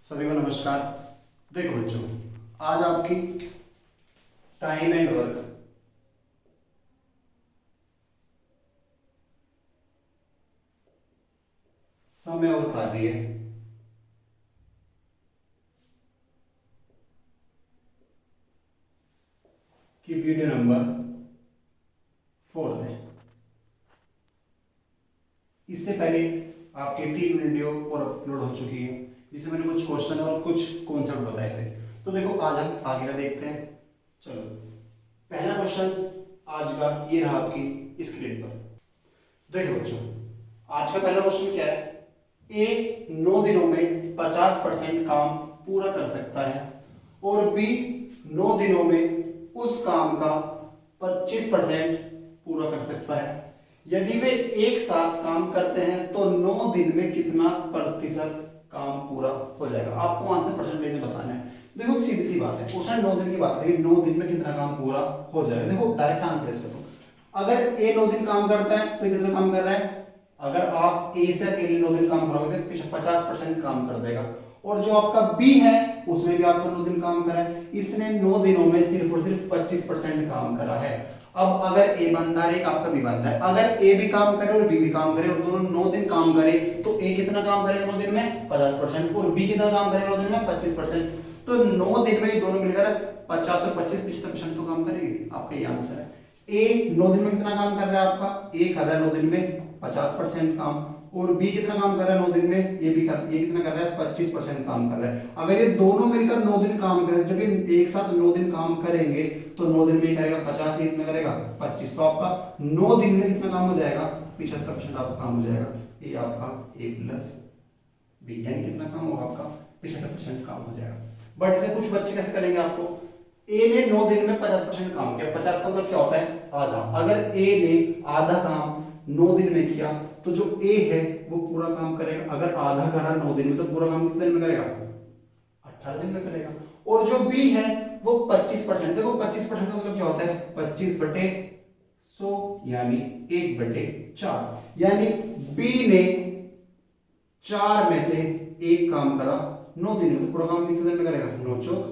सभी को नमस्कार। देखो बच्चों, आज आपकी टाइम एंड वर्क समय और कार्य की वीडियो नंबर 4 है। इससे पहले आपके 3 वीडियो और अपलोड हो चुकी है, जिसमें मैंने कुछ क्वेश्चन और कुछ कॉन्सेप्ट बताए थे। तो देखो, आज हम आगे का देखते हैं। चलो, पहला क्वेश्चन आज का ये रहा आपकी स्क्रीन पर। देखो बच्चों, आज का पहला क्वेश्चन क्या है? ए 9 दिनों में 50% काम पूरा कर सकता है और बी 9 दिनों में उस काम का 25% पूरा कर सकता है। यदि वे एक साथ काम करते हैं तो 9 दिन में कितना प्रतिशत काम पूरा हो जाएगा? आपको आंसर परसेंटेज बताना है। देखो, सीधी सी बात है, उसने 9 दिन की बात करी, 9 दिन में कितना काम पूरा हो जाएगा। देखो, डायरेक्ट आंसर है इसका। तो अगर ए 9 दिन काम करता है तो कितना काम कर रहा है? अगर आप ए से अकेले 9 दिन काम करोगे तो 50% काम कर देगा। और जो आपका बी है उसने भी आपका 9 दिन काम करा है, इसने 9 दिनों में सिर्फ और सिर्फ 25% काम करा है। अब अगर ए बंदा है, आपका बी बंदा है, अगर ए भी काम करे और बी भी काम करे और दोनों 9 दिन काम करे तो ए कितना काम करेगा 9 दिन में? 50%। और बी कितना काम करेगा 9 दिन में? 25%। तो 9 दिन में ये दोनों मिलकर 50 और 25 75% तो काम करेगी। आपका ये आंसर है। ए 9 दिन में कितना काम कर रहा है? आपका ए कर रहा है 9 दिन में 50% काम, और बी कितना काम कर रहा है 9 दिन में? ये कितना कर रहा है? 25% काम कर रहा है। अगर ये दोनों मिलकर 9 दिन काम करें, जब ये एक साथ 9 दिन काम करेंगे तो 9 दिन में करेगा 50, ये कितना करेगा 25। तो आपका 9 दिन में कितना काम हो जाएगा? 75% आपका काम हो जाएगा। ये आपका ए प्लस बी, यानी कितना काम होगा आपका? 75% काम हो जाएगा। बट इसे कुछ बच्चे कैसे करेंगे? आपको ए ने 9 दिन में 50% काम किया। 50 का मतलब क्या होता है? आधा। अगर ए ने आधा काम 9 दिन में किया तो जो ए है वो पूरा काम करेगा। अगर आधा करा 9 दिन में तो पूरा काम कितने दिन में करेगा? 18 दिन में करेगा। और जो बी है वो 25%। देखो, 25% का मतलब क्या होता है? 25/100 यानी 1/4। यानी बी ने 4 में से एक काम करा 9 दिन में, तो पूरा काम कितने दिन में करेगा? 9 चौक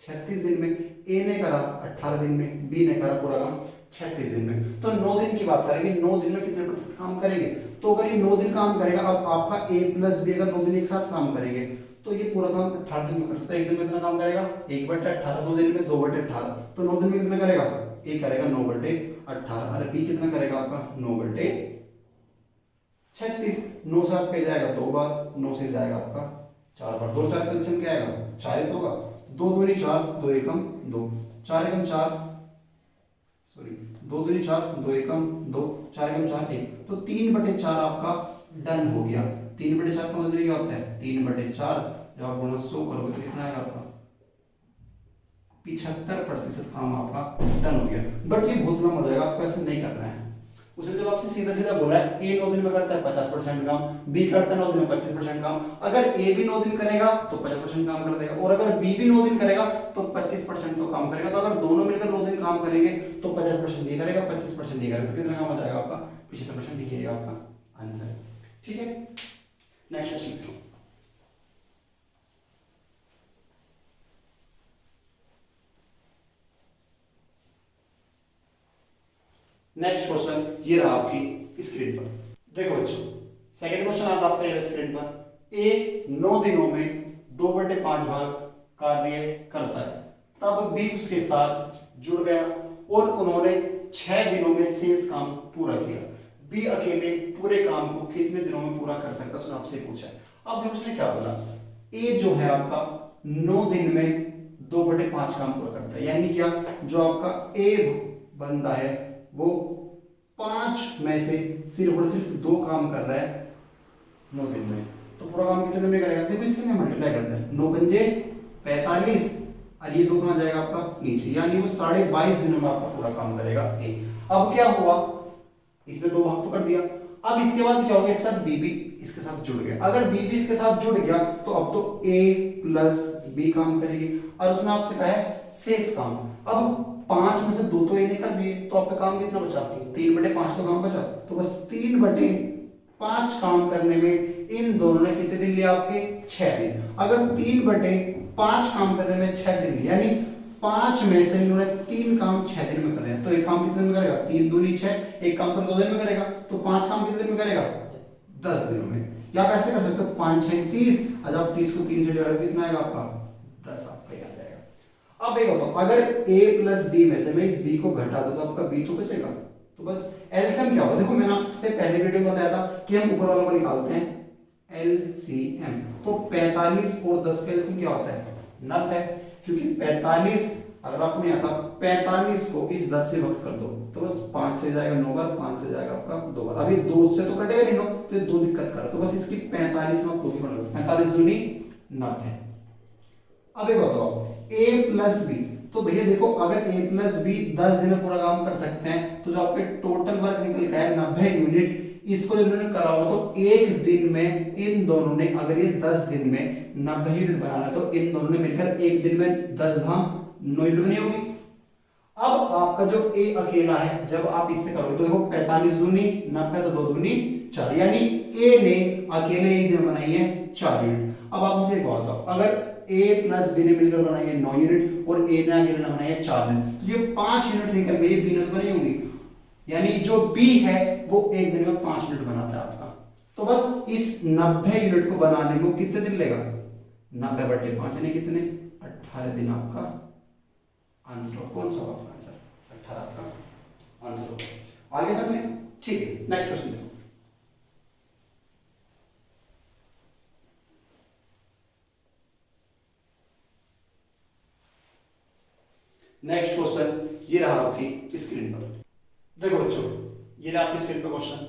36 दिन में। ए ने करा 18 दिन में, बी ने करा पूरा काम 36 दिन में। तो 9 दिन की बात करेंगे, 9 दिन में कितने प्रतिशत काम करेंगे? तो अगर ये 9 दिन काम करेगा, अब आपका ए प्लस बी अगर 9 दिन एक साथ काम करेंगे तो ये पूरा काम 18 दिन में कर सकता है। एक दिन में कितना काम करेगा? 1/18। 2 दिन में 2/18। तो 9 दिन में कितना करेगा? ए करेगा 9/18। अरे बी कितना करेगा आपका? 9/36। 9 साथ पे जाएगा 2 बार, 9 से जाएगा आपका 4 बार। 2 4 कैंसिल क्या आएगा? 4 ही होगा। 2 दूनी 4, 2 एकम 2, 4 एकम 4, सॉरी 2 दूनी 4, 2 एकम 2, 4 एकम 4 1। तो 3/4 आपका डन हो गया। 3/4 का मतलब क्या होता है? 3/4 जब आप गुणा 100 करोगे तो कितना आएगा आपका? 75% काम आपका डन हो गया। बट ये बहुत लंबा हो जाएगा, आपको ऐसे नहीं करना है। उसने जब आपसे सीधा सीधा बोला है ए 9 दिन में करता है 50% काम, बी करता है 9 दिन में 25% काम। अगर ए भी 9 दिन करेगा तो 50% काम कर देगा, और अगर बी भी 9 दिन करेगा तो 25% तो काम करेगा। तो अगर दोनों मिलकर 9 दिन काम करेंगे तो 50% ये करेगा, 25% ये करेगा, तो कितना काम हो जाएगा आपका? 75%। ये आपका आंसर है। ठीक है, नेक्स्ट क्वेश्चन। नेक्स्ट क्वेश्चन ये रहा आपकी स्क्रीन पर। देखो बच्चों, सेकंड क्वेश्चन आता आपका ये स्क्रीन पर। ए 9 दिनों में 2/5 भाग कार्य करता है, तब बी उसके साथ जुड़ गया और उन्होंने 6 दिनों में शेष काम पूरा किया। बी अकेले पूरे काम को कितने दिनों में पूरा कर सकता है? उसने आपसे पूछा है। अब देखो उसने क्या बोला, ए जो है आपका 9 दिन में 2/5 काम पूरा करता है। यानी क्या? जो आपका ए बंदा है वो 5 में से सिर्फ और सिर्फ 2 काम कर रहा है 9 दिन में, तो पूरा काम कितने दिन में करेगा? देखो, इसके में मल्टीप्लाई करते हैं। 9 पंजे 45, और ये 2 कहां जाएगा आपका? नीचे। यानी वो 22.5 दिनों में आपका पूरा काम करेगा ए। अब क्या हुआ, इसमें 2 भाग तो कर दिया। अब इसके बाद क्या हो गया? इसके साथ बी भी इसके साथ जुड़ गया। अगर बी भी इसके साथ जुड़ गया तो अब तो ए प्लस बी काम करेगी, और उसने आपसे कहा है शेष काम। अब 5 में से 2 तो ए ने कर दिए, तो आपका काम कितना बचा? 3/5 तो काम बचा। तो बस 3/5 5 काम करने में इन दोनों ने कितने दिन लिया आपके 6 दिन। अगर 3/5 काम करने में 6 दिन यानी 5 में से इन्होंने 3 काम 6 दिन में कर रहे हैं, तो एक काम कितने दिन में करेगा 3 दूनी 6, एक काम पर 2 दिन में करेगा, तो 5 काम कितने दिन में करेगा 10 दिनों में। या आप ऐसे कर सकते हो 5 6 30, आज आप 30 को 3 से डिवाइड कितना आएगा आपका 10 आपका आ जाएगा। अब एक बताओ अगर a प्लस b में से मैं इस b को घटा दूं तो आपका b तो बचेगा, तो बस एलसीएम क्या होगा। देखो मैंने आपसे पहले वीडियो में बताया था कि हम ऊपर वालों को निकालते हैं एलसीएम, तो 45 और 10 का एलसीएम क्या होता है 90, क्योंकि 45 अगर आपने आता 45 को इस 10 से वक्त कर दो तो बस 5 से जाएगा 9 बार, 5 से जाएगा आपका 2 बार, अभी 2 से तो कटेगा नहीं 9, तो ये 2 दिक्कत कर रहा, तो बस इसकी 45 में आपको पढ़ लो 45 दूनी 90। अब एक बताओ a प्लस b, तो भैया देखो अगर a प्लस b 10 दिन में पूरा काम कर सकते हैं तो जो आपके टोटल वर्क निकल का है 90 यूनिट, इसको जब इन्होंने करा होगा तो एक दिन में इन दोनों ने अगर ये 10 दिन में 90 यूनिट बनाना तो इन दोनों ने मिलकर एक दिन में 10 धाम 9 यूनिट बनी होगी। अब आपका जो a अकेला है जब आप इससे करोगे तो देखो 45 दूनी 90 तो 2 दूनी 4, यानी a ने अकेले एक दिन बनाई है 4 यूनिट। अब आप मुझे एक बात बताओ अगर a प्लस b ने मिलकर बनाई है 9 यूनिट और a ने अकेले बनाई है 4 यूनिट, तो ये 5 यूनिट निकल गई, b ने तो बनी होंगी, यानी जो b है वो एक दिन में 5 यूनिट बनाता है आपका। तो बस इस 90 यूनिट को बनाने में कितने दिन लेगा 90/5 यानी कितने 18 दिन आपका आंसर होगा। कौन सा होगा आंसर 18 आपका आंसर होगा। आगे समझे, ठीक है नेक्स्ट क्वेश्चन देखो। नेक्स्ट क्वेश्चन ये रहा आपकी स्क्रीन पर, देखो बच्चों ये रहा आपकी स्क्रीन पर क्वेश्चन।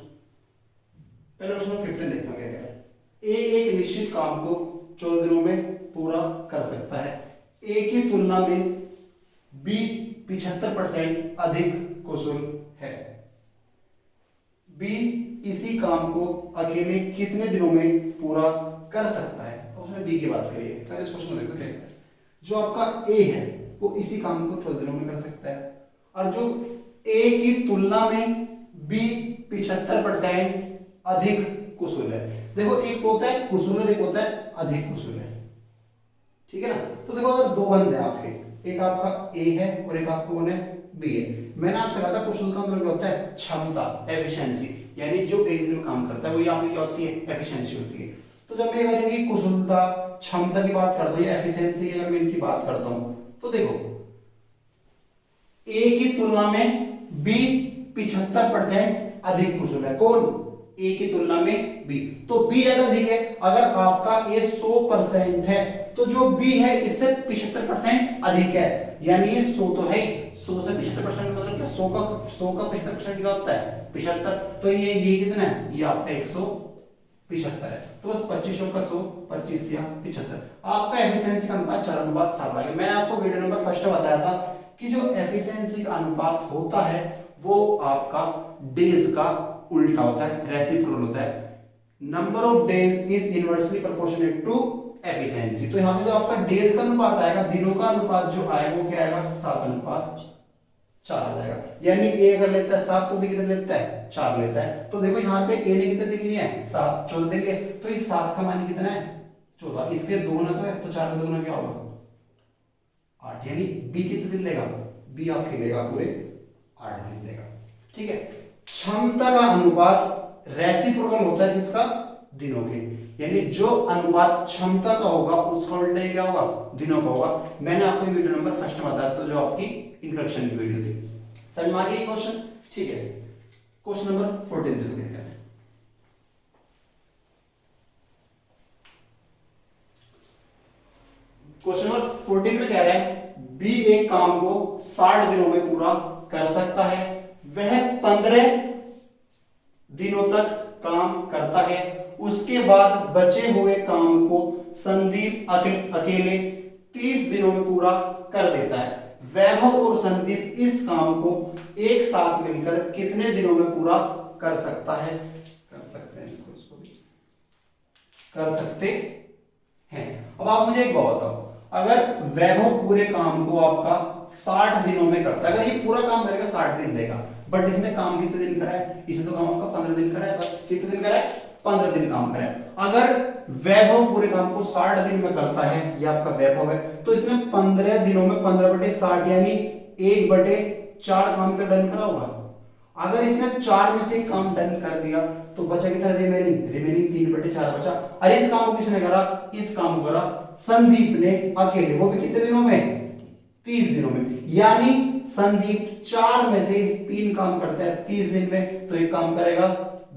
पहले क्वेश्चन 15 देखते हैं क्या कह रहा है। ए एक निश्चित काम को 14 दिनों में पूरा कर सकता है, ए की तुलना में बी 75% अधिक कुशल है, बी इसी काम को अकेले कितने दिनों में पूरा कर सकता है। तो उसने बी की बात करी है, पहले इस क्वेश्चन को देखो क्या है। जो आपका ए है वो इसी काम को 14 दिनों में कर सकता है, और जो ए की तुलना में बी 75% अधिक कुशल है। देखो एक तो होता है कुशल और एक होता है अधिक कुशल है, ठीक है ना। तो देखो अगर दो बंदे आपके, एक आपका ए है और एक आपको कौन है बी है। मैंने आपसे कहा था कुशल का मतलब क्या होता है क्षमता, एफिशिएंसी, यानी जो एक दिन में काम करता है वो यहाँ पे क्या होती है एफिशिएंसी होती है। तो जब मैं अगर इनकी कुशलता क्षमता की बात करता हूँ या एफिशिएंसी अगर मैं इनकी बात करता हूँ तो देखो ए की तुलना में बी 75% अधिक कुशल है। कौन ए की तुलना में बी, तो बी ज्यादा अधिक है। अगर आपका ए 100% है तो जो बी है इससे 75% अधिक है, यानी ये 100 तो है, 100 से 75% मतलब क्या 100 का 75% क्या होता है 75, तो ये कितना है ये आपका 175 है। तो बस 25 का 100 25 दिया 75। आपका एफिशिएंसी का अनुपात 4:7 आ गया। मैंने आपको वीडियो नंबर फर्स्ट में बताया था कि जो एफिशिएंसी का अनुपात होता है वो आपका डेज का उल्टा होता है, रेसिप्रोकल होता है। Number of days is inversely proportionate to efficiency. तो यहां पे जो आपका डेज का अनुपात आएगा, दिनों का अनुपात जो आएगा वो क्या आएगा 7:4 आ जाएगा। यानी ए अगर लेता है 7 तो बी कितना लेता है 4 लेता है। तो देखो यहाँ पे ए ने कितने दिन लिए हैं 7, 14 दिन लिए, तो इस 7 का मान कितना है 14, इसके दोगुना तो है, तो 4 का दोगुना क्या होगा 8, यानी बी कितने दिन लेगा बी आपके लेगा पूरे 8 दिन लेगा, ठीक है। क्षमता का अनुपात रेसिप्रोकल होता है किसका दिनों के, यानी जो अनुपात क्षमता का होगा उसका उल्टा क्या होगा दिनों का होगा। मैंने आपको वीडियो नंबर फर्स्ट में बताया तो जो आपकी इंट्रोडक्शन की वीडियो थी। समझ में आ गया क्वेश्चन, ठीक है। क्वेश्चन नंबर 14 देखो क्या है। क्वेश्चन नंबर 14 में कह रहा है बी एक काम को 60 दिनों में पूरा कर सकता है, वह 15 दिनों तक काम करता है, उसके बाद बचे हुए काम को संदीप अकेले 30 दिनों में पूरा कर देता है। वैभव और संदीप इस काम को एक साथ मिलकर कितने दिनों में पूरा कर सकता है, कर सकते हैं इसको भी कर सकते हैं। अब आप मुझे एक बात बताओ, अगर वैभव पूरे काम को आपका 60 दिनों में करता है, अगर ये पूरा काम करेगा 60 दिन लेगा, बट इसने काम कितने दिन करा है, इसने तो काम आपका 15 दिन करा है, बस कितने दिन करा है, 15 दिन काम करा है। अगर वैभव पूरे काम को 60 दिन में करता है, ये आपका वैभव है, तो इसने 15 दिनों में 15/60 यानी 1/4 काम तो डन करा होगा। अगर इसने 4 में से काम डन कर दिया तो बचा कितना, रिमेनिंग 3/4 बचा। और इस काम को किसने करा, इस काम को करा संदीप ने अकेले, वो भी कितने दिनों में, 30 दिनों में। यानी संदीप 4 में से 3 काम करता है 30 दिन में, तो एक काम करेगा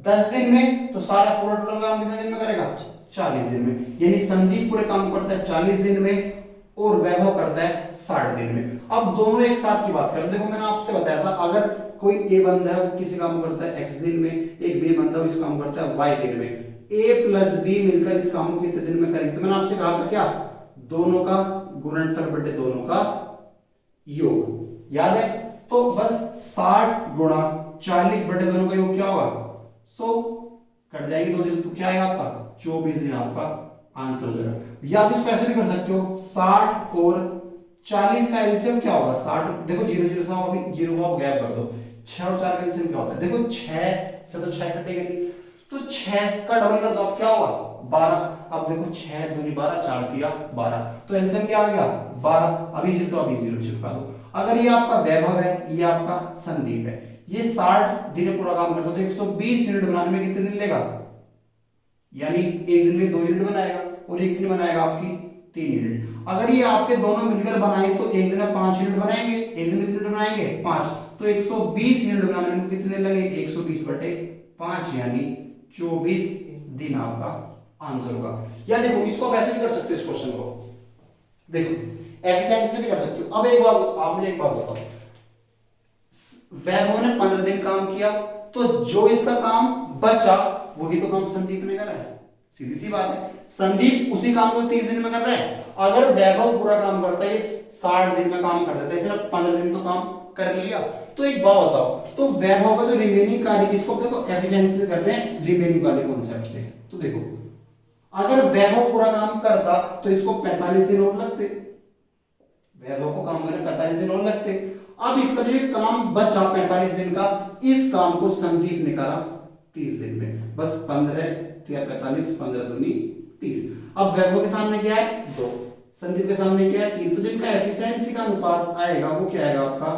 10 दिन में, तो सारा पूरा टोटल काम कितने दिन में करेगा, 40 दिन में। यानी संदीप पूरे काम करता है 40 दिन में और वैभव करता है 60 दिन में। अब दोनों एक साथ की बात करें, देखो मैंने आपसे बताया था अगर कोई ए बंदा है वो किसी काम करता है x दिन में, एक बी बंदा इस काम करता है y दिन में, a प्लस बी मिलकर इस काम को कितने दिन में करेंगे। तो मैंने आपसे कहा था क्या, दोनों का गुणनफल बटे दोनों का योग, याद है। तो बस 60 गुणा 40 बटे दोनों का योग क्या होगा, 100 कट जाएगी 2 दिन, तो क्या आएगा आपका 24 दिन आपका आंसर हो जाएगा। या आप इसको ऐसे भी कर सकते हो, 60 और 40 का एलसीएम क्या होगा, 60 देखो 0 0 से अभी 0 को आप गैप कर दो, 6 और 4 का एलसीएम क्या होता है, देखो 6 से तो 6 कटेगा नहीं, तो 6 का डबल कर दो आप क्या होगा 12। अब देखो 6 दूनी 12, 4 दिया 12, तो एलसीएम क्या आ गया 12। अभी 0 तो अभी 0 चिपका दो। अगर ये आपका वैभव है, ये आपका संदीप है, ये 60 दिन पूरा काम करता है, तो 120 यूनिट बनाने में कितने दिन लेगा, यानी एक दिन में 2 यूनिट बनाएगा और एक दिन बनाएगा आपकी 3 यूनिट। अगर ये आपके दोनों मिलकर बनाए तो एक दिन में 5 यूनिट बनाएंगे, एक दिन में कितने यूनिट बनाएंगे 5, तो 120 यूनिट बनाने में कितने दिन लगे, 120/5 यानी 24 दिन आपका आंसर होगा। या देखो इसको आप ऐसे भी कर सकते हो, इस क्वेश्चन को देखो एफिशिएंसी से भी कर सकते हो। अब एक बात आप मुझे एक बात बताओ, वैभव ने 15 दिन काम किया, तो जो इसका काम बचा वही तो काम संदीप ने करा है, सीधी सी बात है। संदीप उसी काम को 30 दिन में कर रहा है। अगर वैभव पूरा काम करता है 60 दिन में काम कर देता है, सिर्फ 15 दिन तो काम कर लिया। तो एक बात बताओ, तो वैभव का जो रिमेनिंग कार्य, इसको देखो एफिशिएंसी से कर रहे हैं रिमेनिंग वाले कॉन्सेप्ट से, तो देखो अगर वैभव पूरा काम करता तो इसको 45 दिन और लगते, वैभव को काम करने 45 दिन और लगते। अब इसका जो काम बचा 45 दिन का, इस काम को संदीप ने करा 30 दिन में, बस 15 या 45, 15 दूनी 30। अब वैभव के सामने क्या है 2, संदीप के सामने क्या है 3, तो जिनका एफिशिएंसी का अनुपात आएगा वो क्या आएगा आपका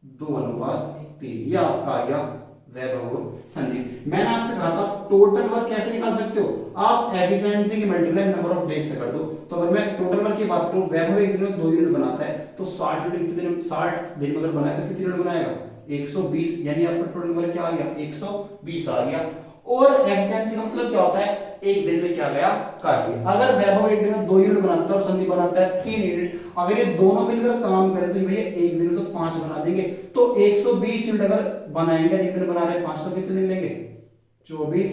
2:3। यह आपका आ गया वैभव और संदीप। मैंने आपसे कहा था टोटल वर्क कैसे निकाल सकते हो, आप एफिशिएंसी की मल्टीप्लाई नंबर ऑफ डेज से कर दो। तो अगर मैं टोटल वर्क की बात करूं, वैभव एक दिन में 2 यूनिट बनाता है, तो 60 यूनिट कितने दिन, 60 दिन में अगर बनाया तो कितने यूनिट बनाएगा 120, यानी आपका टोटल वर्क क्या आ गया 120 आ गया। और एफिशिएंसी का मतलब क्या होता है, एक दिन में क्या गया कार्य। अगर वैभव एक दिन में 2 यूनिट बनाता है और संदीप बनाता है 3 यूनिट, अगर ये दोनों मिलकर काम करें तो भैया एक दिन में तो 5 बना देंगे, तो 120 यूनिट अगर बनाएंगे, एक दिन बना रहे 5, तो कितने दिन लेंगे 24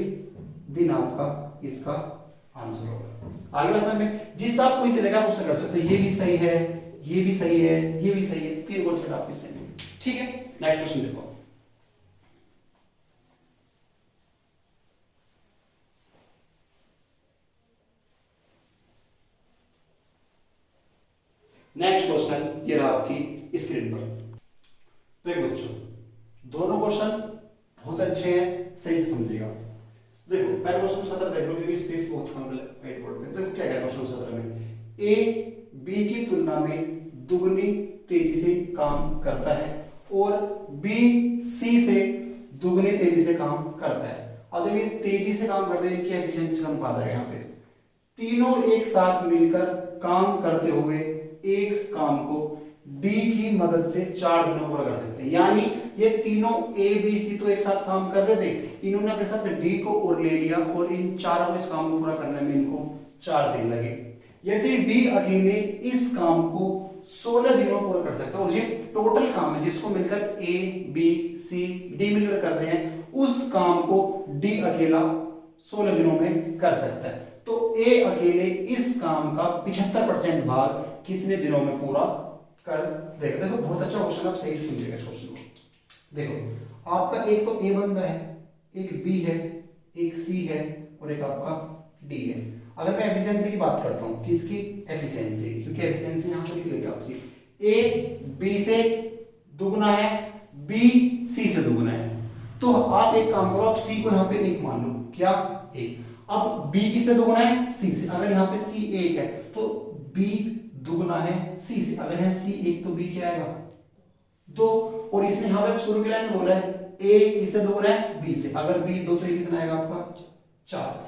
दिन आपका इसका आंसर होगा। आगे समझ में, जिस आप कोई से लेगा उससे कर सकते हो, ये भी सही है, ये भी सही है, ये भी सही है, 3 कॉन्सेप्ट आपके सही है। ठीक है, नेक्स्ट क्वेश्चन देखो। नेक्स्ट क्वेश्चन ये रहा आपकी स्क्रीन पर। तो एक बच्चों, दोनों क्वेश्चन बहुत अच्छे हैं, सही से समझिएगा। देखो पहले क्वेश्चन 17 देख लो, क्योंकि स्पेस बहुत कम है व्हाइट बोर्ड पे। देखो क्या कह रहा है क्वेश्चन 17 में, ए बी की तुलना में दुगनी तेजी से काम करता है और बी सी से दुगनी तेजी से काम करता है। अब जब ये तेजी से काम करते हैं, इनकी एफिशिएंसी का अनुपात है यहाँ पे। तीनों एक साथ मिलकर काम करते हुए एक काम को डी की मदद से 4 दिनों पूरा कर सकते हैं। यानी ये तीनों ए बी सी तो एक साथ काम कर रहे थे, इन्होंने अपने साथ डी को और ले लिया और इन चारों को इस काम को पूरा करने में इनको 4 दिन लगे। यदि डी अकेले इस काम को 16 दिनों पूरा कर सकता है, और ये टोटल काम है जिसको मिलकर ए बी सी डी मिलकर कर रहे हैं, उस काम को डी अकेला 16 दिनों में कर सकता है। तो ए अकेले इस काम का 75% भाग कितने दिनों में पूरा कर देगा। देखो बहुत अच्छा क्वेश्चन, आप सही से समझिएगा इस क्वेश्चन को। देखो आपका एक तो ए बंदा है, एक बी है, एक सी है और एक आपका डी है। अगर मैं एफिशिएंसी की बात करता हूं, किसकी एफिशिएंसी, क्योंकि एफिशिएंसी यहां से निकलेगी आपकी, ए बी से दुगना है, बी सी से दुगुना है। तो आप एक काम करो, आप सी को यहाँ पे एक मान लो, क्या एक। अब बी किससे दुगुना है, सी से। अगर यहाँ पे सी एक है तो बी दुगुना है सी से। अगर है सी एक तो बी क्या आएगा, दो। और इसने यहाँ पे शुरू की लाइन में बोला है ए किससे दुगुना है, बी से। अगर बी दो तो ये कितना आएगा आपका, चार।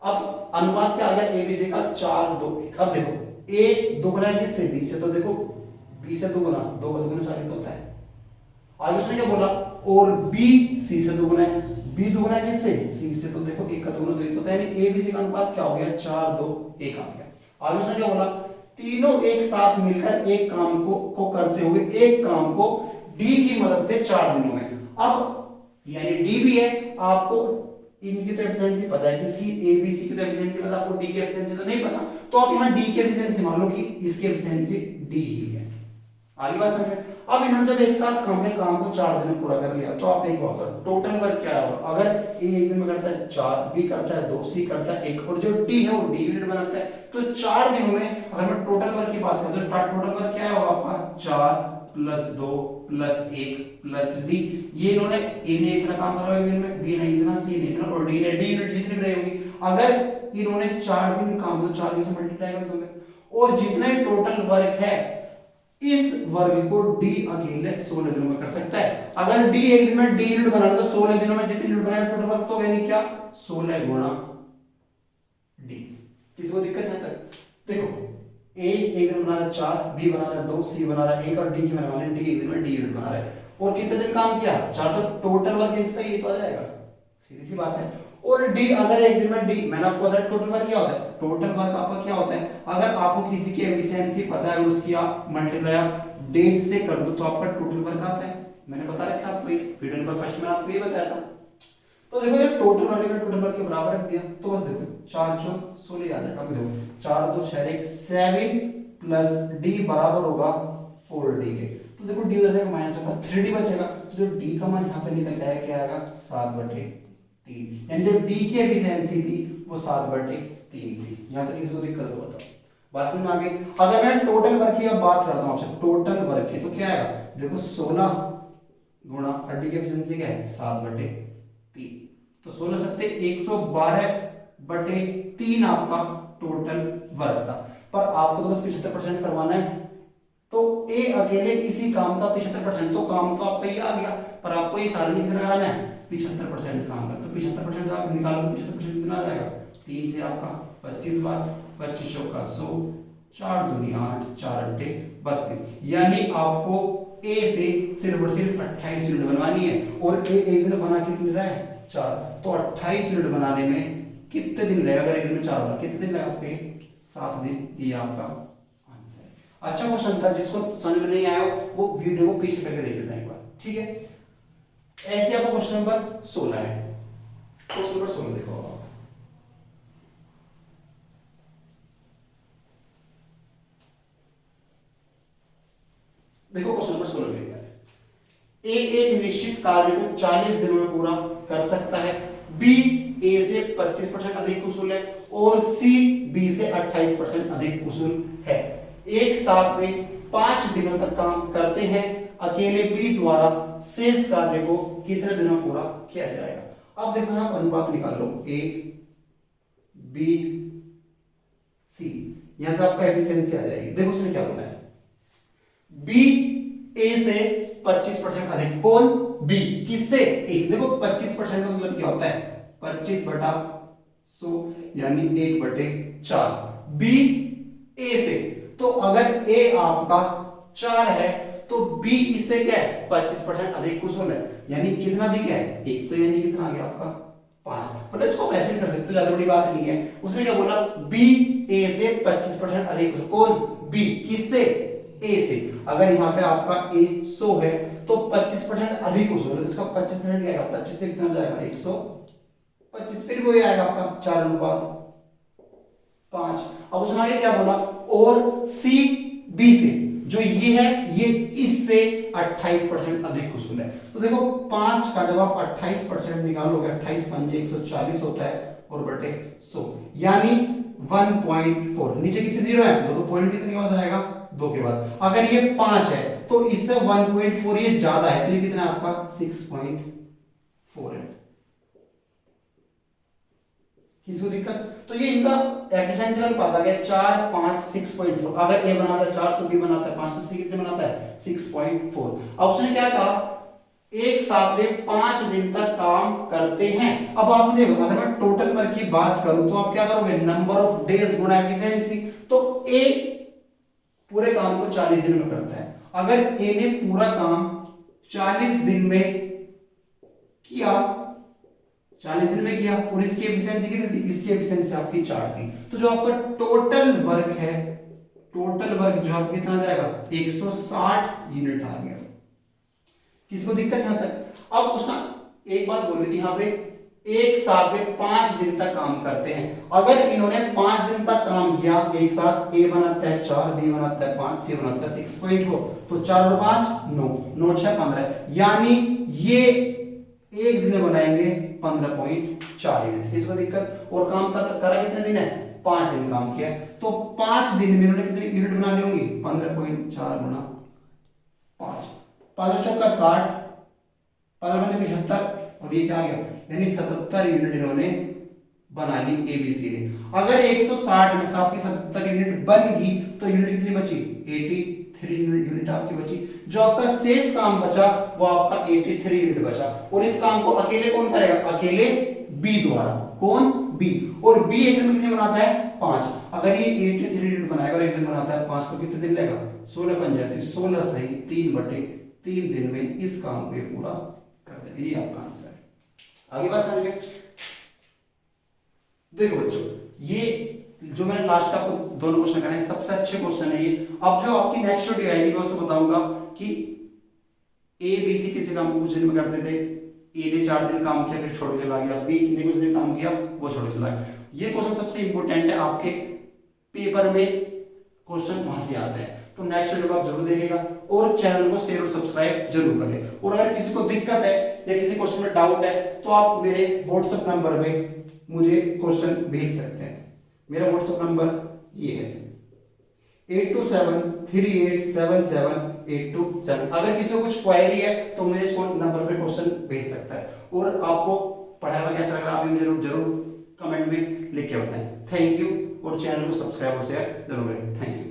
अब अनुपात क्या आ गया ए बी सी का, 4 2 1। अब देखो ए दुगुना है किससे, बी से। तो देखो बी से दुगुना, दो का दुगुना 4 होता है। आगे उसने क्या बोला, और बी सी से दुगुना है। बी दुगुना है किससे, सी से। तो देखो एक का दुगुना 2 होता है, यानी ए बी सी का अनुपात क्या हो गया, 4 2 1 आ गया। आगे उसने क्या बोला, तीनों एक साथ मिलकर एक काम को करते हुए एक काम को डी की मदद से 4 दिनों में। अब यानी डी भी है, आपको इनकी तो एफिशिएंसी पता है, किसी ए बी सी की तो एफिशिएंसी पता, आपको डी की एफिशिएंसी तो नहीं पता। तो आप यहाँ डी की एफिशिएंसी मान लो कि इसकी एफिशिएंसी डी ही है। आगे बात समझ में। अब इन्होंने जब एक साथ काम को 4 दिन में पूरा कर लिया, तो आप एक बात करो, टोटल वर्क क्या होगा। अगर ए एक दिन में करता है 4, बी करता है 2, सी करता है 1, और जो डी है वो डी यूनिट बनाता है, तो 4 दिनों में अगर मैं टोटल वर्क की बात करूं तो टोटल वर्क क्या होगा आपका, 4 + 2 + 1 + डी। ये इन्होंने इतना काम करा एक दिन में, बी ने इतना, सी ने इतना, और डी ने डी यूनिट जितनी भी रहेगी। अगर इन्होंने 4 दिन काम, तो 4 से मल्टीप्लाई कर दोगे, और जितना टोटल वर्क है इस वर्ग को डी अकेले 16 दिनों में कर सकता है। अगर डी एक दिन में डी यूनिट बना रहा, तो 16 दिनों में जितनी यूनिट बनाए टोटल वर्क तो यानी क्या, 16 गुणा डी। किसी को दिक्कत है तक? देखो ए एक दिन बना रहा है 4, बी बना रहा है 2, सी बना रहा है 1, और डी की बना रहा है डी एक दिन में डी यूनिट बना रहा है। और कितने दिन काम किया, 4, तो टोटल वर्क इसका ये तो आ जाएगा, सीधी सी बात है। और डी अगर एक दिन में डी, मैंने आपको बताया टोटल वर्क क्या होता है, टोटल वर्क आपका क्या होता है, अगर आपको किसी की एफिशिएंसी पता है, उसकी आप मल्टीप्लाई आप डेज से कर दो तो आपका टोटल वर्क आता है। मैंने बता रखा आपको, वीडियो नंबर फर्स्ट में आपको ये बताया था। तो देखो ये टोटल वर्क का टोटल वर्क के बराबर रख दिया, तो बस देखो 4 4 16 आ जाएगा। अब देखो 4 2 6 1 7 + डी बराबर होगा 4d के। तो देखो डी उधर जाएगा माइनस होगा, 3d बचेगा। तो जो डी का मान यहाँ पे निकल आया क्या आएगा, 7/3। यानी जो डी की एफिशिएंसी थी वो 7/3 थी। यहाँ तक इसको दिक्कत हो बताओ, बात समझ में आ गई। अगर मैं टोटल वर्क की अब बात करता हूँ आपसे, टोटल वर्क की, तो क्या आएगा, देखो 16 गुणा डी की एफिशिएंसी क्या है, 7/3। तो 16 सत्ते 112/3 आपका टोटल वर्क था। पर आपको तो बस 75% करवाना है, तो ए अकेले इसी काम का 75%, तो काम तो आपका ये आ गया, पर आपको ये सारणी कितना कराना है, 75% काम का। तो 75% आप निकालो, 75% कितना आ जाएगा, 3 से आपका 25 बार, 25 का 100, 4 दूनी 8, 4 8 32। यानी आपको ए से सिर्फ और सिर्फ 28 यूनिट बनवानी है, और ए एक दिन बना कितने रहा है, 4। तो 28 यूनिट बनाने में कितने दिन लगेगा, अगर एक दिन में 4 बना कितने दिन लगेगा आपके, 7 दिन। ये आपका आंसर है। अच्छा क्वेश्चन था, जिसको समझ में नहीं आया वो वीडियो को पीछे करके देख लेना एक बार, ठीक है। ऐसे आपका क्वेश्चन नंबर 16 है। क्वेश्चन नंबर 16 देखो आप, देखो क्वेश्चन नंबर 16 में ए एक निश्चित कार्य को 40 दिनों में पूरा कर सकता है, बी ए से 25% अधिक कुशल है, और सी बी से 28% अधिक कुशल है। एक साथ में 5 दिनों तक काम करते हैं, अकेले बी द्वारा शेष कार्य को कितने दिनों में पूरा किया जाएगा। अब देखो यहां अनुपात निकाल लो, ए बी सी, यहां से आपका एफिशिएंसी आ जाएगी। देखो उसने क्या बोला है, बी ए से 25% अधिक, कौन, बी, किससे, ए से। देखो 25% का मतलब क्या होता है, 25/100 यानी 1/4, बी ए से। तो अगर ए आपका 4 है तो बी इससे क्या है, 25% अधिक कुशल है, यानी कितना अधिक है, 1। तो यानी कितना आ गया आपका, 5। मतलब इसको ऐसे कर सकते हो, ज्यादा बड़ी बात नहीं है। उसने क्या बोला, बी ए से 25% अधिक कुशल, कौन, बी, किससे, ए से। अगर यहाँ पे आपका ए 100 है तो 25% अधिक कुशल है, तो इसका 25% क्या आएगा, 25 से कितना जाएगा, 125, फिर वही आएगा आपका 4:5। अब उसने आगे क्या बोला, और सी बी से, जो ये है ये इससे 28% अधिक कुशल है। तो देखो 5 का जब आप 28% निकालोगे, 28 × 5 = 140 होता है, और बटे 100, यानी 1.4, नीचे कितने जीरो है, तो पॉइंट कितने के बाद आएगा, 2 के बाद। अगर ये 5 है तो इससे 1.4 ये ज्यादा है, तो ये कितना है आपका 6.4 है। किसको दिक्कत, तो ये इनका एफिशिएंसी का पता गया 4 5 6.4, अगर ए बनाता है 4 तो बी बनाता है 5, तो सी कितने बनाता है 6.4। अब उसने क्या कहा, एक साथ वे 5 दिन तक काम करते हैं। अब आप मुझे बताओ, अगर मैं टोटल वर्क की बात करूं तो आप क्या करोगे, नंबर ऑफ डेज गुणा एफिशिएंसी, तो ए पूरे काम को 40 दिन में करता है। अगर ए ने पूरा काम 40 दिन में किया, 40 दिन में किया, और इसकी एफिशिएंसी कितनी थी, इसकी एफिशिएंसी आपकी 4 थी, तो जो आपका टोटल वर्क है, टोटल वर्क जो आपका कितना जाएगा 160 यूनिट आ गया। किसको दिक्कत यहां तक। अब उसका एक बात बोल रही थी यहां पे, एक साथ में 5 दिन तक काम करते हैं। अगर इन्होंने 5 दिन तक काम किया एक साथ, ए बनाता है 4, बी बनाता है 5, सी बनाता है 6.4, तो 4 और 5 9, 9 6 15, यानी ये एक दिन में बनाएंगे 15.4 यूनिट। किसको दिक्कत, और काम का करा कितने दिन है, 5 दिन काम किया, तो 5 दिन में इन्होंने कितनी यूनिट बनानी होंगी, 15.4 गुणा 5, 5 चौका 60, 15 75, और ये क्या आ गया, यानी 77 यूनिट इन्होंने बना ली एबीसी ने। अगर 160 में से आपकी 77 यूनिट बन गई तो यूनिट कितनी बची, 83 यूनिट आपकी बची। जो आपका शेष काम बचा वो आपका 83 यूनिट बचा, और इस काम को अकेले कौन करेगा, अकेले बी द्वारा, कौन, बी। और बी एक दिन में कितने बनाता है, 5। अगर ये 83 यूनिट बनाएगा और एक दिन बनाता है 5, तो कितने दिन लेगा, 16 पंजासी 16 सही 3/3 दिन में इस काम को ये पूरा कर देगा। ये आपका आंसर है। आगे बात समझ गए। देखो बच्चों, ये जो मैंने लास्ट आपको दोनों क्वेश्चन कराए सबसे अच्छे क्वेश्चन है ये। अब जो आपकी नेक्स्ट वीडियो आएगी मैं उससे बताऊंगा कि ए बी सी किसी काम को कुछ दिन में करते थे, ए ने 4 दिन काम किया फिर छोड़ के चला गया, बी ने कुछ दिन काम किया वो छोड़ के चला गया। ये क्वेश्चन सबसे इंपॉर्टेंट है, आपके पेपर में क्वेश्चन वहां से आता है। तो नेक्स्ट वीडियो को आप जरूर देखिएगा, और चैनल को शेयर और सब्सक्राइब जरूर करें। और अगर किसी को दिक्कत है या किसी क्वेश्चन में डाउट है तो आप मेरे व्हाट्सएप नंबर पे मुझे क्वेश्चन भेज सकते हैं। मेरा व्हाट्सएप नंबर ये है 8273877827। अगर किसी को कुछ क्वेरी है तो मुझे इस नंबर पे क्वेश्चन भेज सकता है। और आपको पढ़ाया हुआ कैसा लग रहा है आप मुझे जरूर कमेंट में लिख के बताएं। थैंक यू, और चैनल को सब्सक्राइब और शेयर जरूर करें। Thank you.